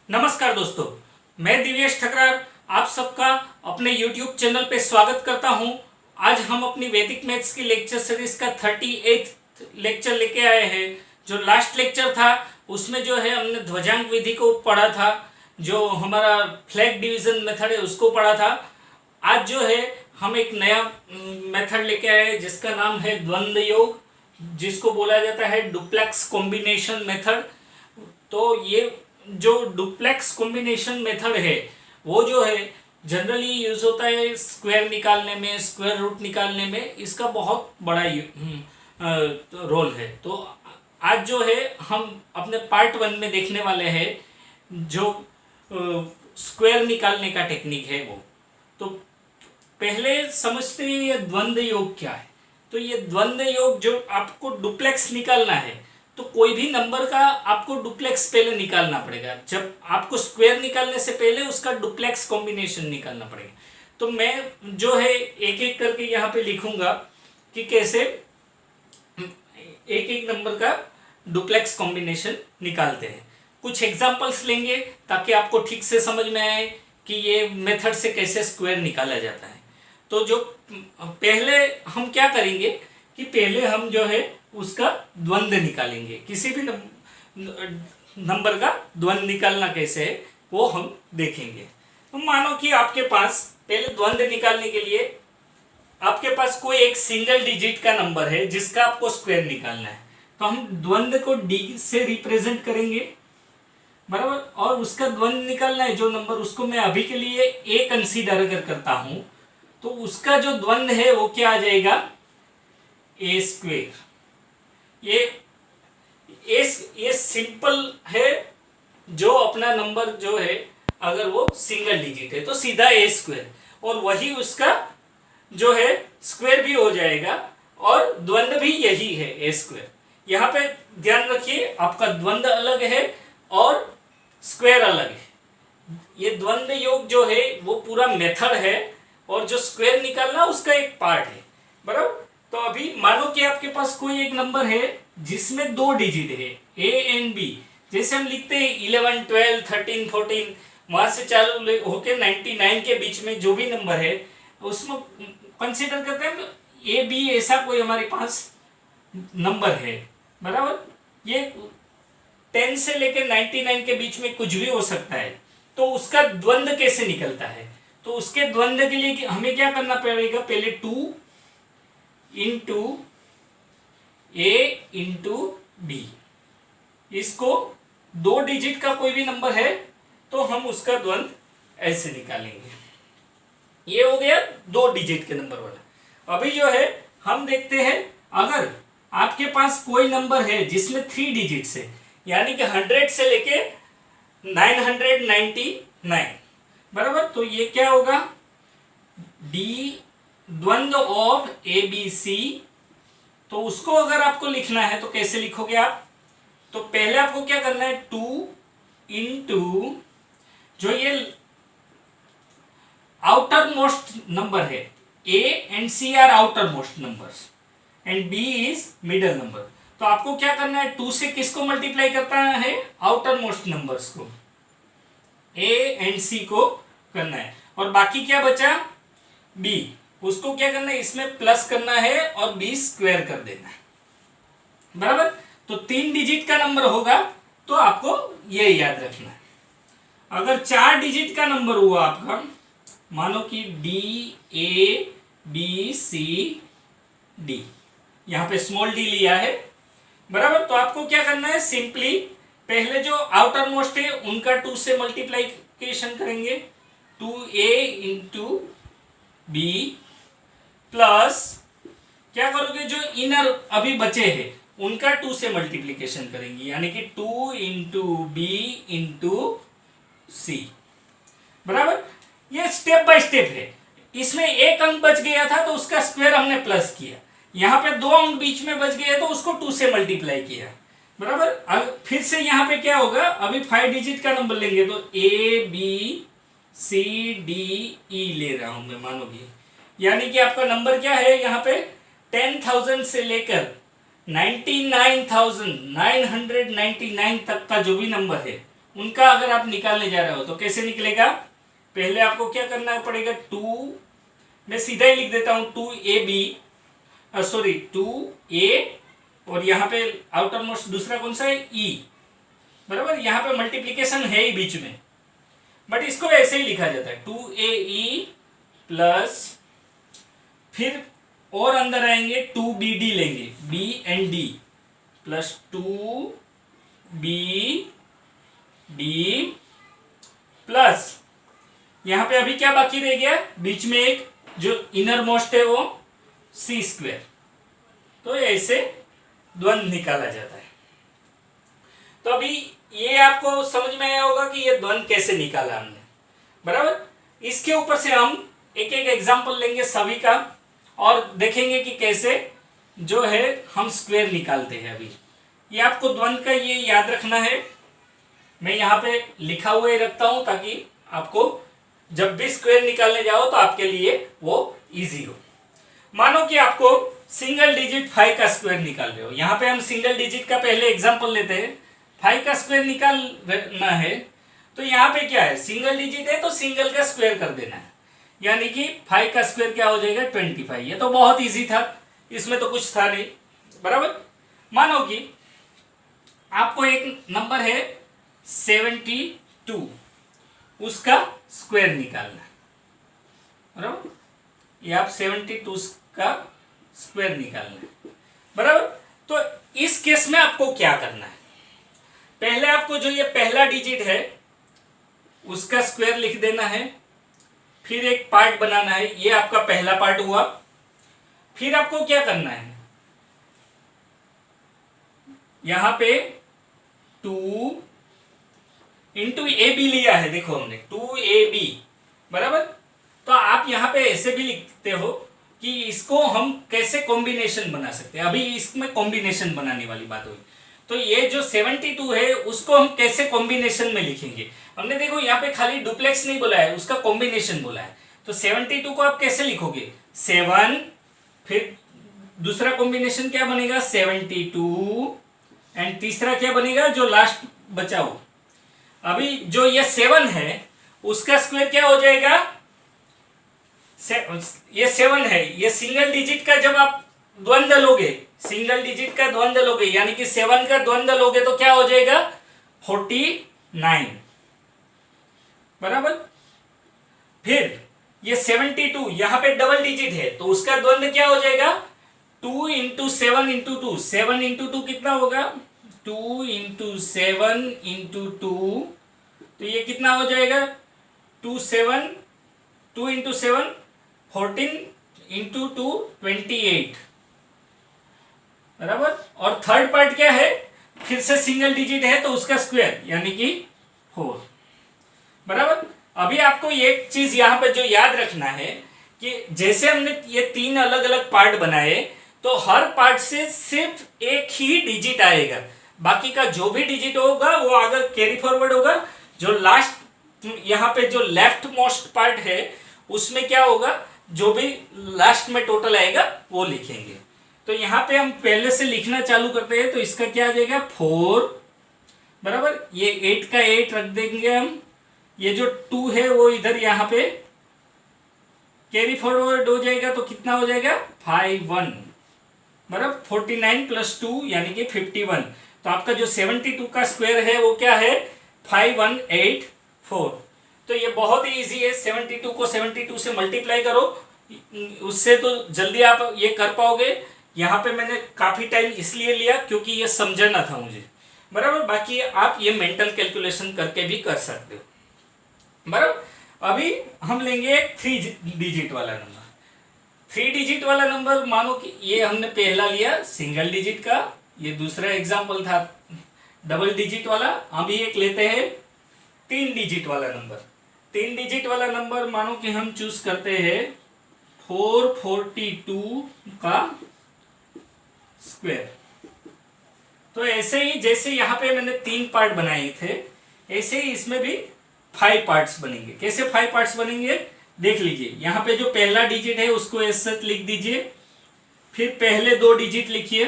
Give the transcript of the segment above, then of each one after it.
नमस्कार दोस्तों, मैं दिव्येश ठकरार आप सबका अपने YouTube चैनल पे स्वागत करता हूं। आज हम अपनी वैदिक मैथ्स की लेक्चर सीरीज का 38th लेक्चर लेके आए हैं। जो लास्ट लेक्चर था उसमें जो है हमने ध्वजांक विधि को पढ़ा था, जो हमारा फ्लैग डिवीजन मेथड है उसको पढ़ा था। आज जो है हम एक नया मेथड लेके आए हैं जिसका नाम है द्वंद्व योग, जिसको बोला जाता है डुप्लेक्स कॉम्बिनेशन मेथड। तो ये जो डुप्लेक्स कॉम्बिनेशन मेथड है वो जो है जनरली यूज होता है स्क्वायर निकालने में, स्क्वायर रूट निकालने में। इसका बहुत बड़ा रोल है। तो आज जो है हम अपने पार्ट 1 में देखने वाले हैं जो स्क्वायर निकालने का टेक्निक है वो। तो पहले समझते हैं ये द्वंद्व योग क्या है। तो ये द्वंद्व योग जो आपको डुप्लेक्स निकालना है, तो कोई भी नंबर का आपको डुप्लेक्स पहले निकालना पड़ेगा। जब आपको स्क्वायर निकालने से पहले उसका डुप्लेक्स कॉम्बिनेशन निकालना पड़ेगा। तो मैं जो है एक एक करके यहाँ पे लिखूंगा कि कैसे एक एक नंबर का डुप्लेक्स कॉम्बिनेशन निकालते हैं। कुछ एग्जांपल्स लेंगे ताकि आपको ठीक से समझ में आए कि ये मेथड से कैसे स्क्वायर निकाला जाता है। तो जो पहले हम क्या करेंगे कि पहले हम जो है उसका द्वंद्व निकालेंगे। किसी भी नंबर का द्वंद्व निकालना कैसे है वो हम देखेंगे। तो मानो कि आपके पास पहले द्वंद्व निकालने के लिए आपके पास कोई एक सिंगल डिजिट का नंबर है जिसका आपको स्क्वायर निकालना है। तो हम द्वंद्व को डी से रिप्रेजेंट करेंगे, बराबर। और उसका द्वंद्व निकालना है जो नंबर, उसको मैं अभी के लिए ए कंसीडर अगर करता हूं तो उसका जो द्वंद्व है वो क्या आ जाएगा, ए स्क्वायर। ये सिंपल है। जो अपना नंबर जो है अगर वो सिंगल डिजिट है तो सीधा ए स्क्वायर, और वही उसका जो है स्क्वायर भी हो जाएगा और द्वंद्व भी यही है ए स्क्वायर। यहाँ पे ध्यान रखिए आपका द्वंद्व अलग है और स्क्वायर अलग है। ये द्वंद्व योग जो है वो पूरा मेथड है और जो स्क्वायर निकालना उसका एक पार्ट है, बराबर। तो अभी मानो कि आपके पास कोई एक नंबर है जिसमें 2 डिजिट है ए एंड बी। जैसे हम लिखते हैं 11, 12, 13, 14, वहां से चालू होके 99 के बीच में जो भी नंबर है उसमें कंसीडर करते हैं ए बी, ऐसा कोई हमारे पास नंबर है, बराबर। ये 10 से लेकर 99 के बीच में कुछ भी हो सकता है। तो उसका द्वंद्व कैसे निकलता है, तो उसके द्वंद्व के लिए हमें क्या करना पड़ेगा, पहले 2 इंटू ए इंटू बी। इसको 2 डिजिट का कोई भी नंबर है तो हम उसका द्वंद्व ऐसे निकालेंगे। ये हो गया 2 डिजिट के नंबर वाला। अभी जो है हम देखते हैं अगर आपके पास कोई नंबर है जिसमें 3 डिजिट्स है, यानी कि 100 से लेके 999, बराबर। तो ये क्या होगा, डी द्वंद्व ऑफ ए बी सी। तो उसको अगर आपको लिखना है तो कैसे लिखोगे आप, तो पहले आपको क्या करना है 2 इंटू जो ये आउटर मोस्ट नंबर है, A and C are outer most numbers and B is middle number. तो आपको क्या करना है 2 से किसको मल्टीप्लाई करता है, आउटर मोस्ट नंबर्स को, ए एंड सी को करना है। और बाकी क्या बचा, बी, उसको क्या करना है इसमें प्लस करना है और बी स्क्वायर कर देना है, बराबर। तो 3 डिजिट का नंबर होगा तो आपको ये याद रखना है। अगर 4 डिजिट का नंबर हुआ आपका, मानो कि D A B C D, यहां पे स्मॉल डी लिया है, बराबर। तो आपको क्या करना है, सिंपली पहले जो आउटर मोस्ट है उनका 2 से मल्टीप्लीकेशन करेंगे, 2a इंटू बी प्लस क्या करोगे, जो इनर अभी बचे हैं उनका 2 से मल्टीप्लीकेशन करेंगे, यानी कि 2 इंटू बी इंटू सी, बराबर। ये स्टेप बाय स्टेप है। इसमें एक अंक बच गया था तो उसका स्क्वायर हमने प्लस किया, यहाँ पे 2 अंक बीच में बच गए तो उसको 2 से मल्टीप्लाई किया, बराबर। अब फिर से यहाँ पे क्या होगा, अभी 5 डिजिट का नंबर लेंगे तो ए बी सी डी ई ले रहा हूं मैं, मानोगे, यानी कि आपका नंबर क्या है यहाँ पे 10,000 से लेकर 99,999 तक का जो भी नंबर है उनका अगर आप निकालने जा रहे हो तो कैसे निकलेगा, पहले आपको क्या करना पड़ेगा, 2, मैं सीधा ही लिख देता हूं 2ab, सॉरी 2a, और यहाँ पे आउटर मोस्ट दूसरा कौन सा है, e, बराबर। यहाँ पे मल्टीप्लीकेशन है ही बीच में, बट इसको ऐसे ही लिखा जाता है 2ae प्लस, फिर और अंदर आएंगे 2bd लेंगे, b and d plus 2bd plus, यहां पे अभी क्या बाकी रह गया, बीच में एक जो इनर मोस्ट है वो c स्क्वेयर। तो ऐसे द्वंद्व निकाला जाता है। तो अभी ये आपको समझ में आया होगा कि ये द्वंद्व कैसे निकाला हमने, बराबर। इसके ऊपर से हम एक एक एग्जांपल लेंगे सभी का, और देखेंगे कि कैसे जो है हम स्क्वायर निकालते हैं। अभी ये आपको द्वंद्व का ये याद रखना है, मैं यहाँ पे लिखा हुआ ही रखता हूं ताकि आपको जब भी स्क्वायर निकालने जाओ तो आपके लिए वो इजी हो। मानो कि आपको सिंगल डिजिट 5 का स्क्वायर निकाल रहे हो, यहाँ पे हम सिंगल डिजिट का पहले एग्जांपल लेते हैं। 5 का स्क्वायर निकालना है तो यहाँ पे क्या है, सिंगल डिजिट है तो सिंगल का स्क्वायर कर देना है, यानी कि 5 का स्क्वायर क्या हो जाएगा, 25। ये तो बहुत इजी था, इसमें तो कुछ था नहीं, बराबर। मानो कि आपको एक नंबर है 72, उसका स्क्वायर निकालना है, बराबर। ये आप 72 का स्क्वायर निकालना है, बराबर। तो इस केस में आपको क्या करना है, पहले आपको जो ये पहला डिजिट है उसका स्क्वायर लिख देना है, फिर एक पार्ट बनाना है, ये आपका पहला पार्ट हुआ। फिर आपको क्या करना है, यहां पे 2 इंटू ए बी लिया है, देखो हमने 2ab, बराबर। तो आप यहां पे ऐसे भी लिखते हो कि इसको हम कैसे कॉम्बिनेशन बना सकते हैं, अभी इसमें कॉम्बिनेशन बनाने वाली बात हुई। तो ये जो 72 है उसको हम कैसे कॉम्बिनेशन में लिखेंगे, हमने देखो यहाँ पे खाली डुप्लेक्स नहीं बोला है, उसका कॉम्बिनेशन बोला है। तो 72 को आप कैसे लिखोगे, 7, फिर दूसरा कॉम्बिनेशन क्या बनेगा 72, एंड तीसरा क्या बनेगा जो लास्ट बचा हो। अभी जो ये 7 है उसका स्क्वायर क्या हो जाएगा, ये 7 है, ये सिंगल डिजिट का जब आप द्वंद्व लोगे, सिंगल डिजिट का द्वंद्व लोगे यानी कि 7 का द्वंद्व लोगे तो क्या हो जाएगा 49, बराबर। फिर ये 72 यहां पे डबल डिजिट है तो उसका द्वंद्व क्या हो जाएगा 2 इंटू 7 इंटू 2, 7 इंटू 2 कितना होगा 2 इंटू 7 इंटू 2, तो ये कितना हो जाएगा 2 इंटू 7 14 इंटू 2 28, बराबर। और थर्ड पार्ट क्या है, फिर से सिंगल डिजिट है तो उसका स्क्वायर यानी कि 4, बराबर। अभी आपको एक चीज यहां पे जो याद रखना है कि जैसे हमने ये 3 अलग अलग पार्ट बनाए तो हर पार्ट से सिर्फ एक ही डिजिट आएगा, बाकी का जो भी डिजिट होगा वो आगे कैरी फॉरवर्ड होगा। जो लास्ट यहाँ पे जो लेफ्ट मोस्ट पार्ट है उसमें क्या होगा, जो भी लास्ट में टोटल आएगा वो लिखेंगे। तो यहाँ पे हम पहले से लिखना चालू करते हैं, तो इसका क्या आ जाएगा 4, बराबर। ये 8 का 8 रख देंगे हम, ये जो 2 है वो इधर यहाँ पे कैरी फॉरवर्ड हो जाएगा तो कितना हो जाएगा 51, बराबर। 49 प्लस 2 यानी कि 51। तो आपका जो 72 का स्क्वायर है वो क्या है 5184। तो ये बहुत ही इजी है, 72 को 72 से मल्टीप्लाई करो, उससे तो जल्दी आप ये कर पाओगे। यहाँ पे मैंने काफी टाइम इसलिए लिया क्योंकि ये समझना था मुझे, बराबर। बाकी आप ये मेंटल कैलकुलेशन करके भी कर सकते हो, बराबर। अभी हम लेंगे 3 डिजिट वाला नंबर। 3 डिजिट वाला नंबर मानो कि ये हमने पहला लिया सिंगल डिजिट का, ये दूसरा एग्जाम्पल था डबल डिजिट वाला। अभी एक लेते हैं 3 डिजिट वाला नंबर। 3 डिजिट वाला नंबर मानो कि हम चूज करते हैं 442 का स्क्वायर। तो ऐसे ही जैसे यहाँ पे मैंने 3 पार्ट बनाए थे ऐसे ही इसमें भी 5 पार्ट्स बनेंगे। कैसे 5 पार्ट्स बनेंगे देख लीजिए। यहाँ पे जो पहला डिजिट है उसको ऐसे लिख दीजिए, फिर पहले 2 डिजिट लिखिए,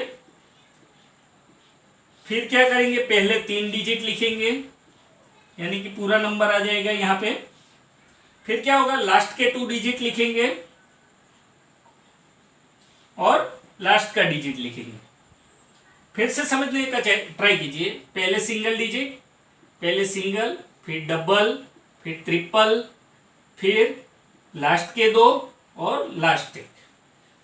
फिर क्या करेंगे पहले 3 डिजिट लिखेंगे, यानी कि पूरा नंबर आ जाएगा यहाँ पे। फिर क्या होगा, लास्ट के 2 डिजिट लिखेंगे और लास्ट का डिजिट लिखेंगे। फिर से समझने का ट्राई कीजिए। पहले सिंगल डिजिट, पहले सिंगल, फिर डबल, फिर ट्रिपल, फिर लास्ट के 2 और लास्ट एक।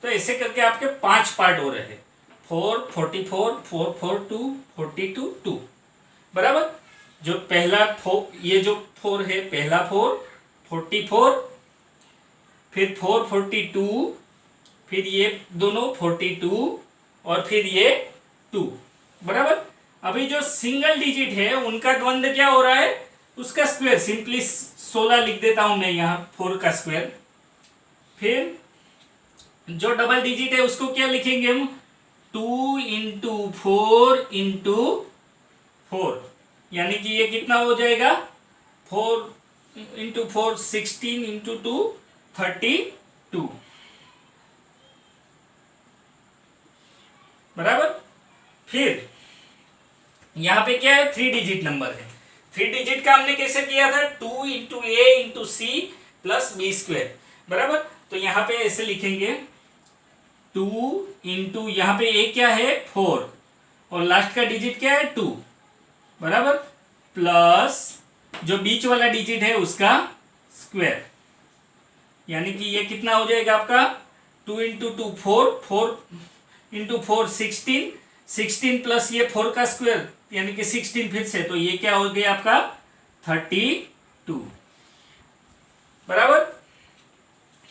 तो ऐसे करके आपके 5 पार्ट हो रहे हैं। 4, 44, 4, 4, 2, 42, 2। बराबर। जो पहला ये जो 4 है, पहला 4, 44, फिर 4, 42, फिर ये दोनों 42 और फिर ये 2। बराबर। अभी जो सिंगल डिजिट है उनका द्वंद्व क्या हो रहा है, उसका स्क्वायर, सिंपली 16 लिख देता हूं मैं यहाँ, 4 का स्क्वायर। फिर जो डबल डिजिट है उसको क्या लिखेंगे हम, 2 इंटू 4 इंटू 4, यानी कि ये कितना हो जाएगा, 4 इंटू 4 16 इंटू 2 32। बराबर। फिर यहां पे क्या है, 3 डिजिट नंबर है। 3 डिजिट का हमने कैसे किया था, 2 into A into C plus B square. बराबर। तो यहां पे ऐसे लिखेंगे 2 इंटू, यहां पे ए क्या है 4 और लास्ट का डिजिट क्या है 2। बराबर। प्लस जो बीच वाला डिजिट है उसका स्क्वायर, यानी कि ये कितना हो जाएगा आपका, 2 इंटू 2 4, 4 इंटू 4 16, 16 प्लस ये 4 का स्क्वायर यानी कि 16 फिर से, तो ये क्या हो गया आपका 32। बराबर।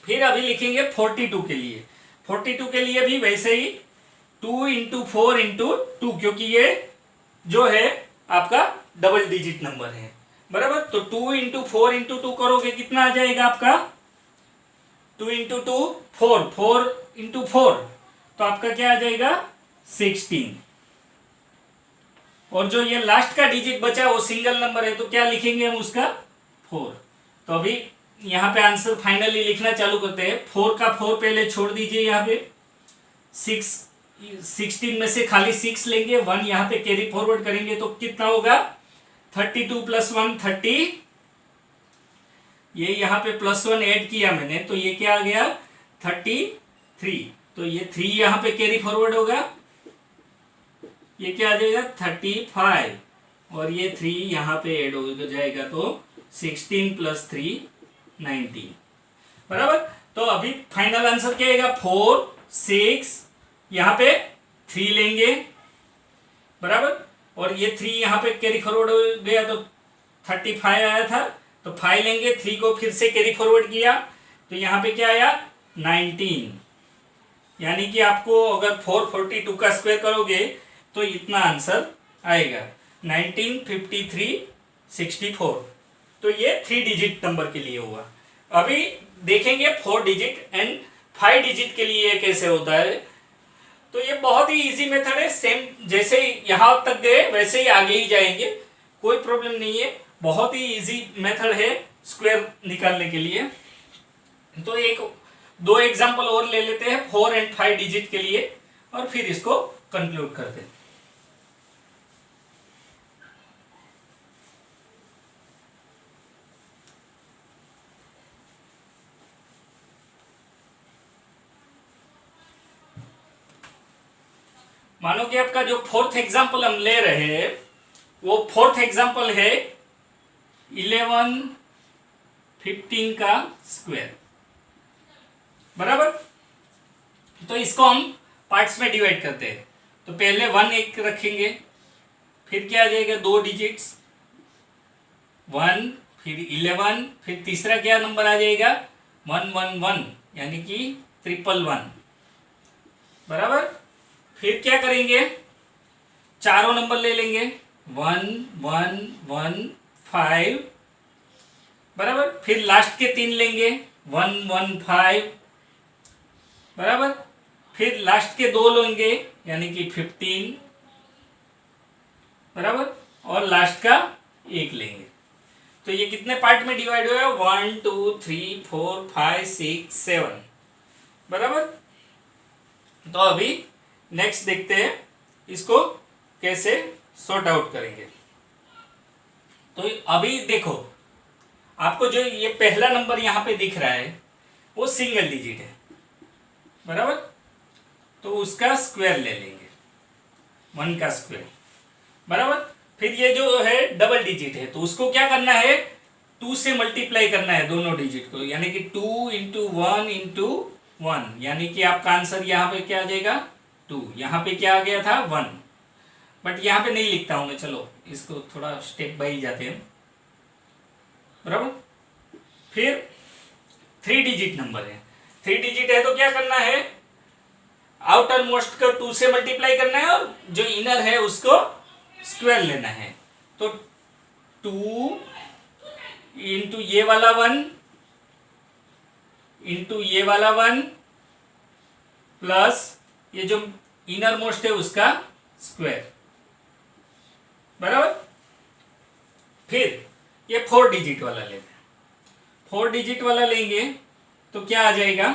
फिर अभी लिखेंगे 42 के लिए। 42 के लिए भी वैसे ही 2 इंटू 4 इंटू 2, क्योंकि ये जो है आपका डबल डिजिट नंबर है। बराबर। तो 2 इंटू 4 इंटू 2 करोगे कितना आ जाएगा आपका, 2 इंटू 2 4, 4 इंटू 4, तो आपका क्या आ जाएगा 16। और जो ये लास्ट का डिजिट बचा वो सिंगल नंबर है, तो क्या लिखेंगे हम उसका 4। तो अभी यहाँ पे आंसर फाइनली लिखना चालू करते हैं। 4 का 4 पहले छोड़ दीजिए, यहाँ पे 16 में से खाली 6 लेंगे, 1 यहाँ पे कैरी फॉरवर्ड करेंगे तो कितना होगा, 32 प्लस 1 30, ये यहाँ पे प्लस 1 ऐड किया मैंने तो ये क्या आ गया 33। तो ये 3 यहाँ पे कैरी फॉरवर्ड होगा, ये क्या आ जाएगा 35 और ये 3 यहाँ पे ऐड हो जाएगा तो 16 प्लस 3 19। बराबर। तो अभी फाइनल आंसर क्या आएगा, 4 6, यहाँ पे 3 लेंगे। बराबर। और ये 3 यहाँ पे कैरी फॉरवर्ड हो गया तो 35 आया था, तो 5 लेंगे, 3 को फिर से कैरी फॉरवर्ड किया तो यहाँ पे क्या आया 19। यानी कि आपको अगर 442 का स्क्वायर करोगे तो इतना आंसर आएगा 19 53 64। तो ये 3 डिजिट नंबर के लिए हुआ। अभी देखेंगे 4 डिजिट एंड 5 डिजिट के लिए कैसे होता है। तो ये बहुत ही इजी मेथड है, सेम जैसे यहां तक गए वैसे ही आगे ही जाएंगे, कोई प्रॉब्लम नहीं है। बहुत ही इजी मेथड है स्क्वायर निकालने के लिए। तो एक 2 एग्जांपल और ले लेते हैं 4 एंड 5 डिजिट के लिए और फिर इसको कंक्लूड करते हैं। मानो कि आपका जो 4th एग्जांपल हम ले रहे हैं वो 4th एग्जांपल है 11 15 का स्क्वायर। बराबर। तो इसको हम पार्ट्स में डिवाइड करते हैं। तो पहले 1 एक रखेंगे, फिर क्या आ जाएगा 2 डिजिट्स 1, फिर 11, फिर तीसरा क्या नंबर आ जाएगा 111 यानी कि 111। बराबर। फिर क्या करेंगे, चारों नंबर ले लेंगे 1 1 1 5। बराबर। फिर लास्ट के 3 लेंगे 1 1 5। बराबर। फिर लास्ट के 2 लेंगे यानी कि 15। बराबर। और लास्ट का 1 लेंगे। तो ये कितने पार्ट में डिवाइड हुआ है 1 2 3 4 5 6 7। बराबर। तो अभी नेक्स्ट देखते हैं इसको कैसे सॉर्ट आउट करेंगे। तो अभी देखो, आपको जो ये पहला नंबर यहाँ पे दिख रहा है वो सिंगल डिजिट है, बराबर। तो उसका स्क्वायर ले लेंगे, 1 का स्क्वायर, बराबर। फिर ये जो है डबल डिजिट है, तो उसको क्या करना है, 2 से मल्टीप्लाई करना है दोनों डिजिट को, यानी कि 2 इंटू 1 इंटू 1, यानी कि आपका आंसर यहाँ पे क्या आ जाएगा 2। यहाँ पे क्या आ गया था 1, बट यहाँ पे नहीं लिखता हूं मैं, चलो इसको थोड़ा स्टेप बाय जाते हैं, बराबर। फिर 3 डिजिट नंबर है, 3 डिजिट है तो क्या करना है, आउटर मोस्ट को 2 से मल्टीप्लाई करना है और जो इनर है उसको स्क्वायर लेना है। तो 2 इंटू ये वाला 1 इंटू ये वाला 1 प्लस ये जो इनर मोस्ट है उसका स्क्वायर, बराबर। फिर ये 4 डिजिट वाला लेते हैं, 4 डिजिट वाला लेंगे तो क्या आ जाएगा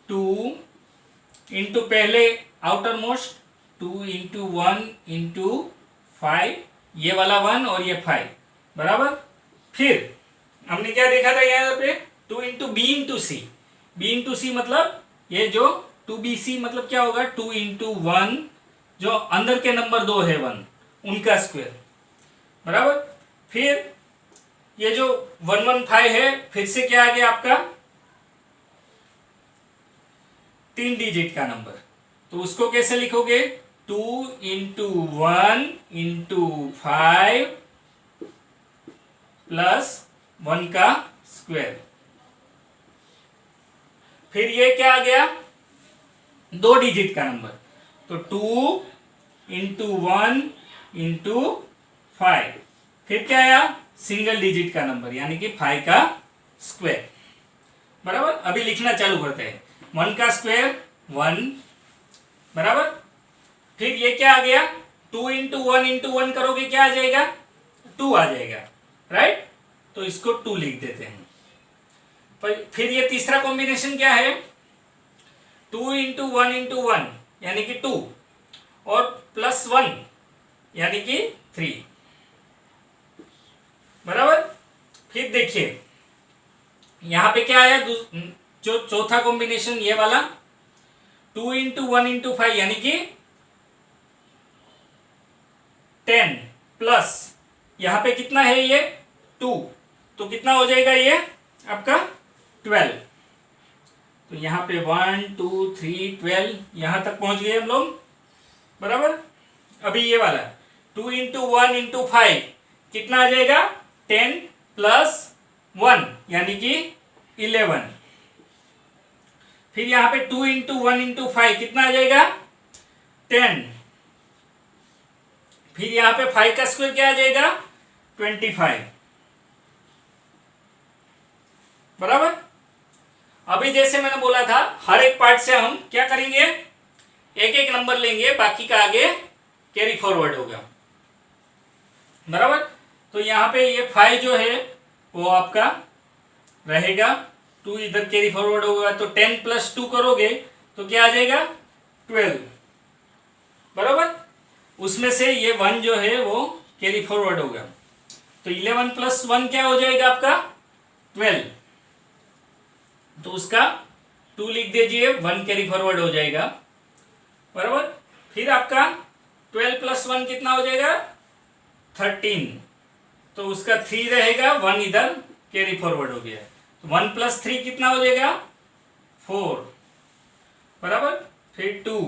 2 इंटू पहले आउटर मोस्ट 2 इंटू 1 इंटू 5, ये वाला 1 और ये 5, बराबर। फिर हमने क्या देखा था यहाँ पे 2 इंटू बी इंटू सी, बी इंटू सी मतलब ये जो 2bc मतलब क्या होगा 2 इंटू 1, जो अंदर के नंबर 2 है 1 उनका स्क्वायर, बराबर। फिर ये जो 115 है, फिर से क्या आ गया आपका 3 डिजिट का नंबर, तो उसको कैसे लिखोगे 2 इंटू 1 इंटू 5 प्लस 1 का स्क्वायर। फिर ये क्या आ गया 2 डिजिट का नंबर, तो 2 इंटू 1 इंटू 5, फिर क्या आया सिंगल डिजिट का नंबर यानी कि 5 का स्क्वायर, बराबर। अभी लिखना चालू करते हैं, 1 का स्क्वायर 1, बराबर। फिर ये क्या आ गया 2 इंटू 1 इंटू 1 करोगे क्या आ जाएगा 2 आ जाएगा, राइट। तो इसको 2 लिख देते हैं। फिर ये तीसरा कॉम्बिनेशन क्या है 2 इंटू 1 इंटू 1 यानी कि 2 और प्लस 1 यानी कि 3, बराबर। फिर देखिए यहां पे क्या आया जो चौथा कॉम्बिनेशन ये वाला 2 इंटू 1 इंटू 5 यानी कि 10 प्लस यहां पे कितना है ये 2, तो कितना हो जाएगा ये आपका 12। तो यहाँ पे 1 2 3 12 यहां तक पहुंच गए हम लोग, बराबर। अभी ये वाला 2 इंटू 1 इंटू 5 कितना आ जाएगा 10 प्लस 1 यानी कि 11। फिर यहां पे 2 इंटू 1 इंटू 5 कितना आ जाएगा 10, फिर यहां पे 5 का स्क्वायर क्या आ जाएगा 25, बराबर। अभी जैसे मैंने बोला था हर एक पार्ट से हम क्या करेंगे एक एक नंबर लेंगे, बाकी का आगे कैरी फॉरवर्ड होगा, बराबर। तो यहाँ पे ये 5 जो है वो आपका रहेगा, 2 इधर कैरी फॉरवर्ड होगा, तो 10 प्लस 2 करोगे तो क्या आ जाएगा 12, बराबर। उसमें से ये 1 जो है वो कैरी फॉरवर्ड होगा, तो 11 प्लस 1 क्या हो जाएगा आपका 12, तो उसका 2 लिख दीजिए, 1 कैरी फॉरवर्ड हो जाएगा, बराबर। फिर आपका 12 प्लस 1 कितना हो जाएगा 13, तो उसका 3 रहेगा, 1 इधर कैरी फॉरवर्ड हो गया, तो 1 प्लस 3 कितना हो जाएगा 4, बराबर। फिर 2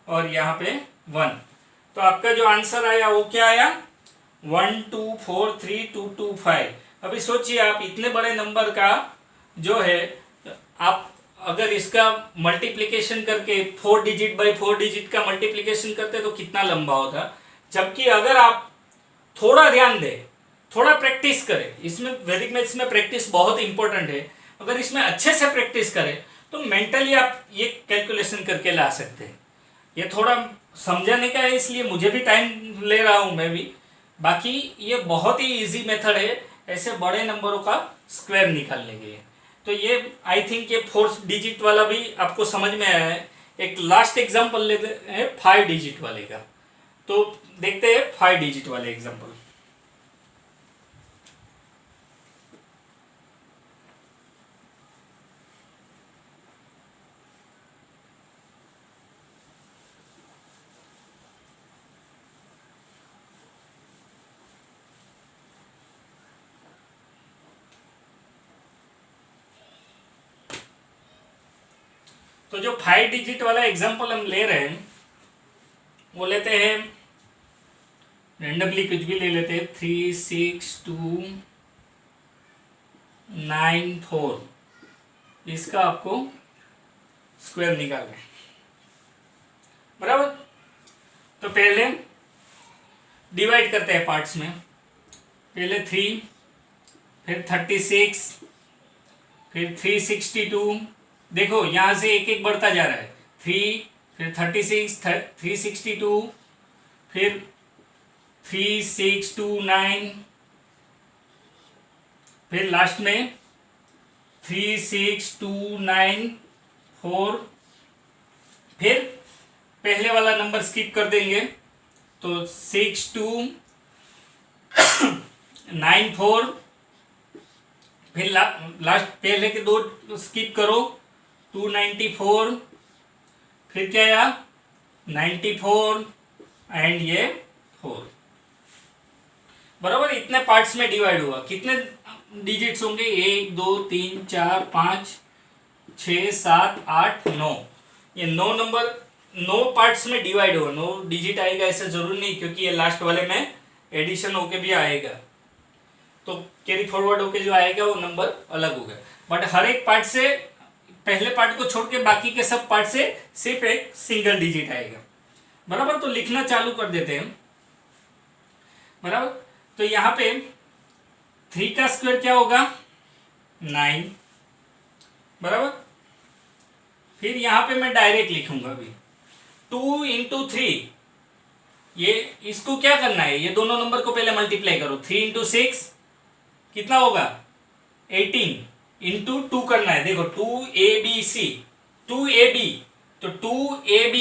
और यहाँ पे 1, तो आपका जो आंसर आया वो क्या आया 1 2 4 3 2 2 5। अभी सोचिए आप इतने बड़े नंबर का जो है आप अगर इसका मल्टीप्लिकेशन करके 4 डिजिट बाई 4 डिजिट का मल्टीप्लिकेशन करते तो कितना लंबा होता, जबकि अगर आप थोड़ा ध्यान दें, थोड़ा प्रैक्टिस करें, इसमें वैदिक मैथ्स में प्रैक्टिस बहुत इंपॉर्टेंट है, अगर इसमें अच्छे से प्रैक्टिस करें तो मेंटली आप ये कैलकुलेशन करके ला सकते हैं। ये थोड़ा समझाने का है इसलिए मुझे भी टाइम ले रहा हूँ मैं भी, बाकी ये बहुत ही इजी मेथड है ऐसे बड़े नंबरों का स्क्वायर निकालने के लिए। तो ये आई थिंक ये 4 डिजिट वाला भी आपको समझ में आया है। एक लास्ट एग्जांपल लेते हैं 5 डिजिट वाले का। तो देखते हैं 5 डिजिट वाले एग्जांपल। तो जो 5 डिजिट वाला एग्जांपल हम ले रहे हैं वो लेते हैं रेंडमली, कुछ भी ले लेते हैं, 3 6 2 9 4। इसका आपको स्क्वायर निकालना है, बराबर। तो पहले डिवाइड करते हैं पार्ट्स में। पहले 3, फिर 36, फिर 362। देखो यहाँ से एक एक बढ़ता जा रहा है, 3, फिर 36, 362, फिर 3629, फिर लास्ट में 36294। फिर पहले वाला नंबर स्किप कर देंगे तो 6294। फिर लास्ट पहले के दो स्किप करो, 294। फिर क्या आया, 94 एंड ये 4, बराबर। इतने पार्ट्स में डिवाइड हुआ। कितने डिजिट्स होंगे, 1 2 3 4 5 6 7 8 9। ये 9 नंबर 9 पार्ट्स में डिवाइड हुआ। 9 डिजिट आएगा ऐसा जरूर नहीं, क्योंकि ये लास्ट वाले में एडिशन होके भी आएगा, तो कैरी फॉरवर्ड होके जो आएगा वो नंबर अलग होगा। बट हर एक पार्ट से, पहले पार्ट को छोड़ के बाकी के सब पार्ट से सिर्फ एक सिंगल डिजिट आएगा, बराबर। तो लिखना चालू कर देते हैं, बराबर। तो यहाँ पे 3 का स्क्वायर क्या होगा, 9, बराबर। फिर यहाँ पे मैं डायरेक्ट लिखूंगा अभी 2 इंटू 3। ये इसको क्या करना है, ये दोनों नंबर को पहले मल्टीप्लाई करो। 3 इंटू 6 कितना होगा, 18 इंटू 2 करना है। देखो 2ABC, 2AB, तो 2AB,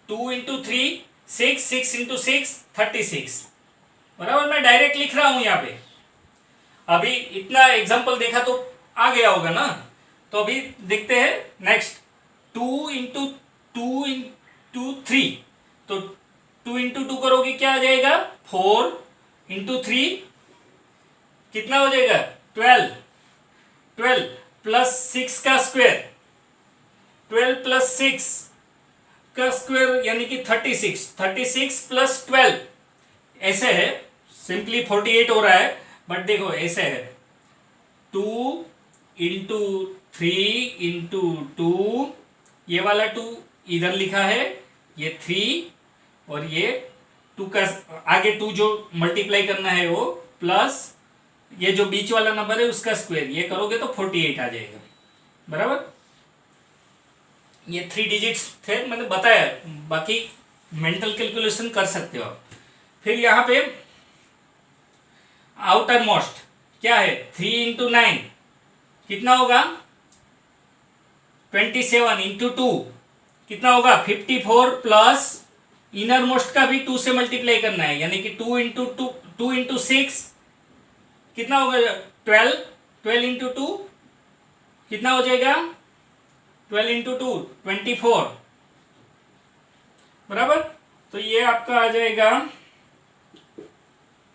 2 इंटू 3 6, 6 इंटू 6 36, बराबर। मैं डायरेक्ट लिख रहा हूं यहाँ पे। अभी इतना एग्जाम्पल देखा तो आ गया होगा ना। तो अभी देखते हैं नेक्स्ट, 2 इंटू 3। तो 2 इंटू 2 करोगे क्या आ जाएगा, 4 इंटू 3 कितना हो जाएगा, 12 प्लस 6 का स्क्वायर, 12 प्लस 6 का स्क्वायर यानी कि 36 प्लस 12 ऐसे है। सिंपली 48 हो रहा है, बट देखो ऐसे है, 2 इंटू 3 इंटू 2, ये वाला 2 इधर लिखा है, ये 3 और ये 2 का आगे 2 जो मल्टीप्लाई करना है वो, प्लस ये जो बीच वाला नंबर है उसका स्क्वायर। ये करोगे तो 48 आ जाएगा, बराबर। ये 3 डिजिट्स थे, मैंने बताया, बाकी मेंटल कैलकुलेशन कर सकते हो आप। फिर यहाँ पे आउटर मोस्ट क्या है, 3 इंटू 9 कितना होगा, 27 इंटू 2 कितना होगा, 54 प्लस इनर मोस्ट का भी 2 से मल्टीप्लाई करना है, यानी कि 2 इंटू 6 कितना होगा, 12 इंटू 2 कितना हो जाएगा, 12 इंटू 2 24, बराबर। तो ये आपका आ जाएगा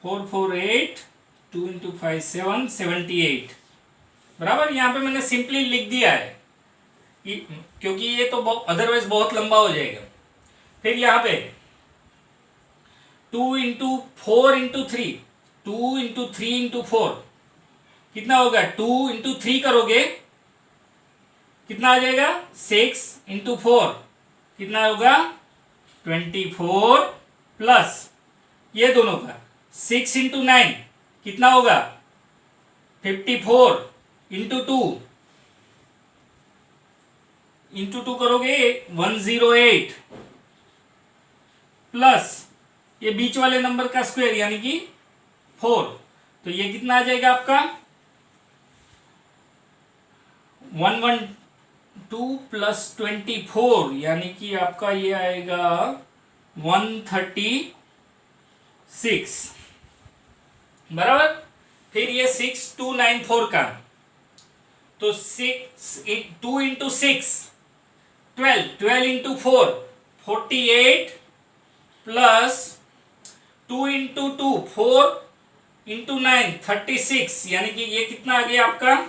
448, 2 इंटू 5 7, 78, बराबर। यहाँ पे मैंने सिंपली लिख दिया है क्योंकि ये तो अदरवाइज बहुत लंबा हो जाएगा। फिर यहाँ पे 2 इंटू 4 इंटू 3, 2 इंटू 3 इंटू 4 कितना होगा, 2 इंटू 3 करोगे कितना आ जाएगा, 6 इंटू 4 कितना होगा, 24 प्लस ये दोनों का 6 इंटू 9 कितना होगा, 54 इंटू 2 करोगे 108 प्लस ये बीच वाले नंबर का स्क्वायर यानी कि 4। तो ये कितना आ जाएगा आपका, 112 प्लस 24 यानी कि आपका ये आएगा 134 6 बराबर। फिर ये 6294 का, तो 2 into 6 12, 12 into 4 48 plus 2 into 2 4 into 9 36, यानी कि ये कितना आ गया आपका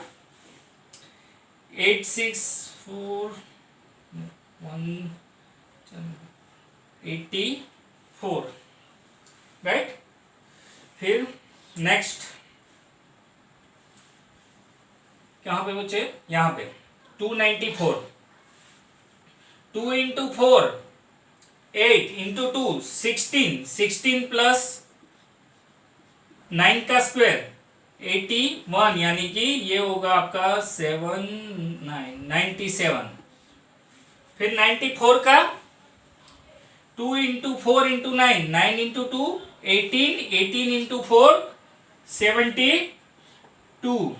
84 राइट। फिर नेक्स्ट कहां पे बच्चे, यहां पे 294, 2 इंटू 4 8 इंटू 2 16, 16 प्लस 9 का स्क्वायर 81, यानी कि ये होगा आपका 97। फिर 94 का 2 इंटू 4 इंटू 9, 9 इंटू 2 18, 18 इंटू 4 72,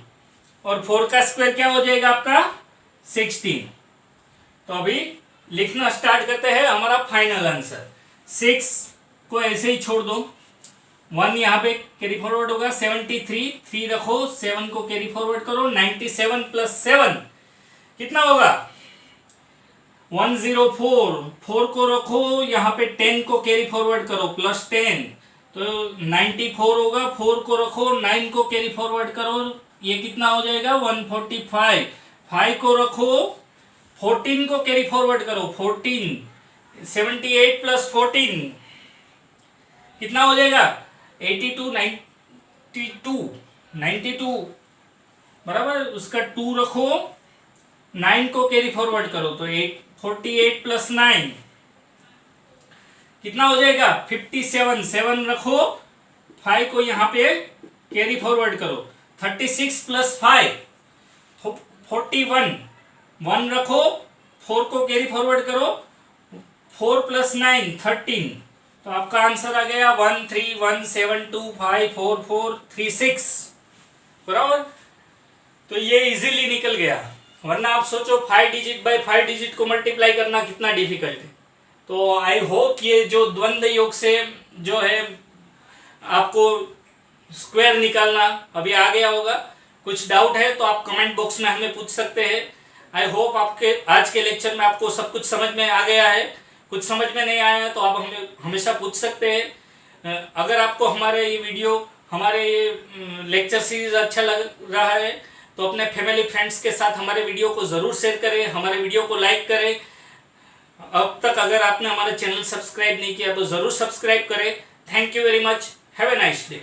और 4 का स्क्वायर क्या हो जाएगा आपका 16। तो अभी लिखना स्टार्ट करते हैं हमारा फाइनल आंसर। 6 को ऐसे ही छोड़ दो, 1 यहाँ पे कैरी फॉरवर्ड होगा, 73 3 रखो, 7 को कैरी फॉरवर्ड करो, 97 प्लस 7 कितना होगा 104, 4 को रखो यहाँ पे, 10 को कैरी फॉरवर्ड करो प्लस 10, तो 94 होगा, 4 को रखो, 9 को कैरी फॉरवर्ड करो, ये कितना हो जाएगा 145, 5 को रखो, 14 को कैरी फॉरवर्ड करो 14, 78 प्लस 14 कितना हो जाएगा 82, 92 बराबर, उसका 2 रखो, 9 को कैरी फॉरवर्ड करो, तो 48 प्लस 9 कितना हो जाएगा 57, 7 रखो, 5 को यहाँ पे कैरी फॉरवर्ड करो, 36 प्लस 5 41, 1 रखो, 4 को कैरी फॉरवर्ड करो, 4 प्लस 9 13, तो आपका आंसर आ गया 1317254436 बराबर। तो ये इजीली निकल गया, वरना आप सोचो 5 डिजिट बाय 5 डिजिट को मल्टीप्लाई करना कितना डिफिकल्ट है। तो आई होप ये जो द्वंद्व योग से जो है आपको स्क्वायर निकालना अभी आ गया होगा। कुछ डाउट है तो आप कमेंट बॉक्स में हमें पूछ सकते हैं। आई होप आपके आज के लेक्चर में आपको सब कुछ समझ में आ गया है। कुछ समझ में नहीं आया है तो आप हमें हमेशा पूछ सकते हैं। अगर आपको हमारे ये वीडियो, हमारे ये लेक्चर सीरीज अच्छा लग रहा है तो अपने फैमिली फ्रेंड्स के साथ हमारे वीडियो को ज़रूर शेयर करें, हमारे वीडियो को लाइक करें। अब तक अगर आपने हमारा चैनल सब्सक्राइब नहीं किया तो ज़रूर सब्सक्राइब करें। Thank you very much, have a nice day.